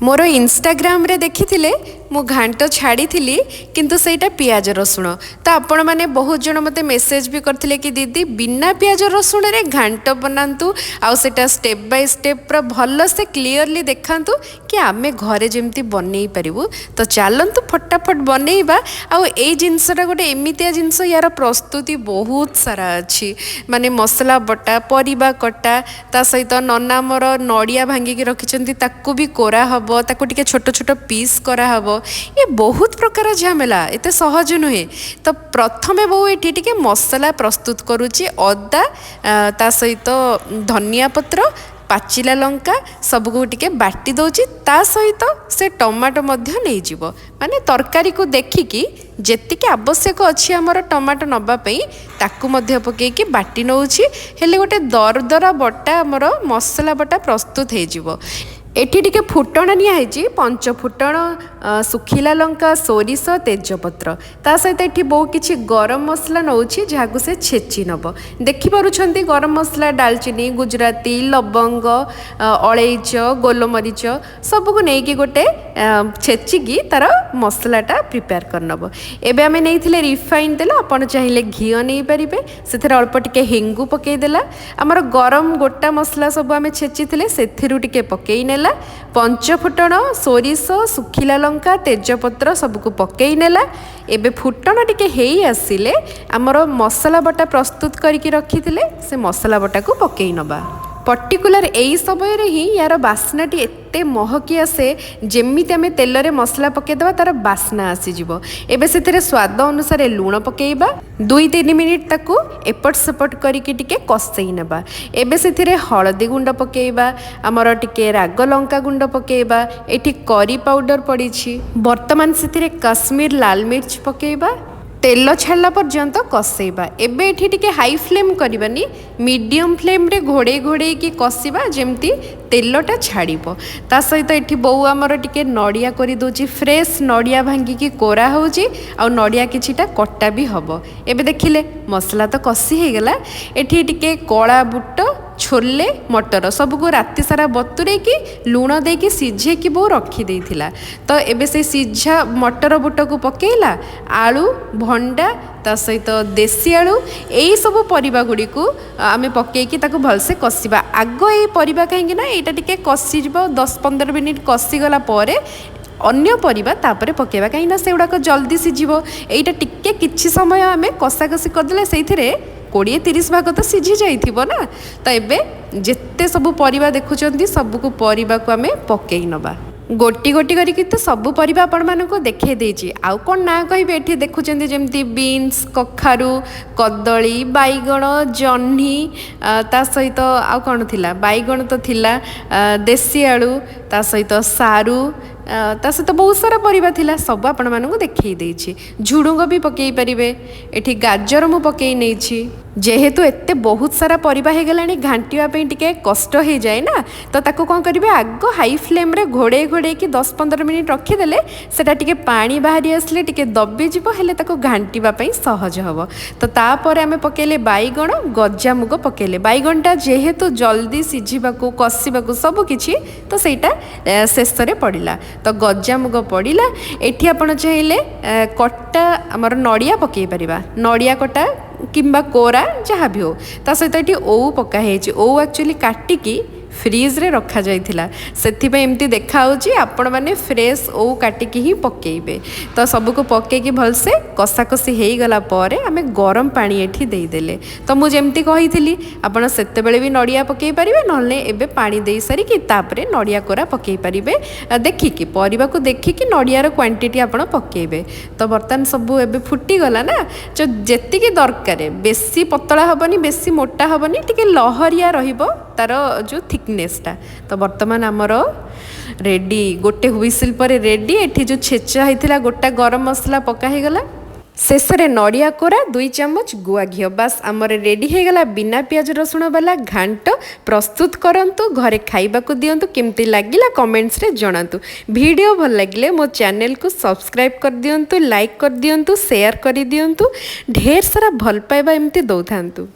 मोर Instagram रे देखी मु घांट छाड़ी किंतु सेटा पियाज रसुण तो आपण मैंने बहुत जन मते मेसेज भी करथिले कि दीदी बिना पियाज रसुण रे घांट बनातु आउ सेटा स्टेप बाय स्टेप भल से क्लीयरली देखातु कि आमे घरे जेमती बनै पारिबु। तो चलतु फटाफट बनैबा। आउ ए जिनसटा गोटे एमितिया जिनस यार प्रस्तुति बहुत सारा अच्छी माने मसला बटा परिबा कटा ता सहित नना मोर नड़िया भांगिकी रखिछंती ताकू भी कोरा हबो ताकू टिके छोट छोट पीस करा हबो। ये बहुत प्रकार झमेला एते सहज नुहे। तो प्रथमे बहु एठी टिके मसला प्रस्तुत करूची अदा ता सहित धनिया पत्र पाचिला लंका सबको टिके बाटी दौची ता सहित से टमाटो मध्य नहीं जीवो माने तरकारी को देखिकी जेतिके आवश्यक अच्छी आमर टमाटो नबा पई ताकू मध्य पकेकी बाटी नौची हेले गोटे दरदरा बटा आमर मसला बटा प्रस्तुत हो जीवो। एठी टिके फुटण नियाई पंच फुटण सुखिला लंका सोरिष तेजपत्र ता सहित एठी बहु किछि गरम मसला नौछि जहाकु से छेची नब देखि पारुछंती गरम मसला डालचीनी गुजराती लवंग अलैच गोलमरीच सबको नेकी गोटे छेचिकी तार मसलाटा प्रिपेयर करनब। एबे आमे नेइथिले रिफाइन तेल आपण चाहिले घिओ नै परिबे सेथरे अल्प टिके हेंगु पकेई देला हमर गरम गोटा मसला सब आमे छेचिथिले सेथिरु टिके पकेई नेला पंचफुटण सोरिष सुखिला लंका तेजपत्र सबको पकेई नेला। एबे फुटण टिके हेई आसिले आमर मसला बटा प्रस्तुत करके रखिथिले से मसला बटा को पकेई नबा। पर्टिकुलर यही समय ही यार बास्नाटी एते महकी आसे जेमिति आमे तेल रे मसला पकेदेबा तार बास्ना आसीजिवो। एबे सेथिरे स्वाद अनुसार लूण पकेइबा 2-3 मिनिट ताकू एपट सेपट करिके टिके कसेई नेबा। एबे सेथिरे हळदी गुंड पकेइबा हमर टिके राग लंका गुंड पकेइबा एठी करी पाउडर पड़ीछि वर्तमान सेथिरे कश्मीर लाल मिर्च पकेइबा तेल छाड़ला पर्यंत कसैबा। एबे एठी टिके हाई फ्लेम करबानी मीडियम फ्लेम रे घोड़े घोड़े की कसिबा जेमती तेलटा छाड़िबो। ता सहित एठी बहु आमर टिके नड़िया करि दोची फ्रेश नड़िया भांगिकी कोरा होउची आ नड़िया किछिटा कट्टा भी हबो। एबे देखिले मसला तो कसी हे गेला एठी टिके कला बुट छोले मटर सबको राति सारा बतुरे की लूण देकी सिझे की बहु रखी देथिला। तो एबे से सिझा मटर बुट को पकेला आलू भंडा ता सहित देसी आलू यही सब परिबा गुडी को आमे पकेकी ताको भलसे कसिबा। आग ए परिबा कहीं ना एटा टिके कसी जिवो 10-15 मिनिट कसी गला परे अन्य परिबा तापरे पकेबा कहीं ना सेउडा को जल्दी सिझिबो। एटा टिके किछि समय आमे कसा कसी करदेले सेइथिरे 20-30 भाग तो सिझी जाइथिबो ना। तो एबे जेते सब परिबा देखुचंती सबको परिबा को आमे पकेई नबा गोटी गोटी करिक तो सब परिबा आपण मानको देखे देछि। आउ कोन ना कहिबे एठी देखुचंती जेमती बीन्स कखारू कदली बैगण जह्नी ता सहित आउ कोन थिला बैगण तो थिला देसी आलू ता सहित सारू ता सहित बहुत सारा परिबा थिला सब आपण मानको देखै देछि। झुडुंग भी पकेई परिबे एठी गाजर मु पकेई नेछि जेहेतु एते बहुत सारा परिबा हे गलानी घांटिया पे टिके कष्ट हो जाए ना। तो ताको कौन करिवे आग हाई फ्लेम रे घोड़े घोड़े की 10-15 मिनिट रखीदेले सेटा टिके पानी बाहरी आसले टिके दबी जीवो हेले ताको घांटिबा पई सहज हबो। तो तापर आमे पकेले बैगण गजा मुग पकेले बैगणटा जेहेतु जल्दी सिझिबाकू कसिबाकू सब किछि तो सेटा शेष रे पड़िला। तो गजा मुग पड़िला एठी आपण चाहिले कट्टा हमर नड़िया पकेई परिबा नड़िया कटा किंबा कोरा जहाँ भी हो ता सहित ये ओऊ पका है ओऊ एक्चुअली काटिकी फ्रिज रे रखा जाइथिला सेथिपे एमती देखा होची आपण माने फ्रेश ओऊ काटिकी ही पकेइबे। तो सबको पकेकी भलसे कसा कसी हेई गला परे आमे गरम पानी एठी देई देले। तो मु जेमती कहिथिली आपण सेते बेले भी नड़िया पकेई परिबे नहले एबे पानी देई सारी कि तापरे नड़िया कोरा पकेई परिबे देखिकी परिबा को देखिकी नड़िया रो क्वांटिटी आपण पकेइबे। तो बर्तन सब एबे फुटी गला ना जो जेतिकी दरकार बेसी पतला हबनी बेसी मोटा हबनी टिके लहरिया रहिबो तार जो थिकनेसटा। तो वर्तमान आमर रेडी गोटे हुइसिल पर रेडी एठी जो छेचा होता गोटा गरम मसला पका हो गला शेष रे नड़िया कोरा 2 चम्मच गुआ घी बास आमर रेडी हो गला बिना पियाज रसुण वाला घांट। प्रस्तुत करंतु घरे खाइबा को दियंतु केमती लागिला कमेंट्स रे जणांतु। वीडियो भल लागिले मो चैनल को सब्सक्राइब कर दियंतु लाइक कर दियंतु शेयर कर दियंतु ढेर सारा भल पाइबा एमती दौथांतु।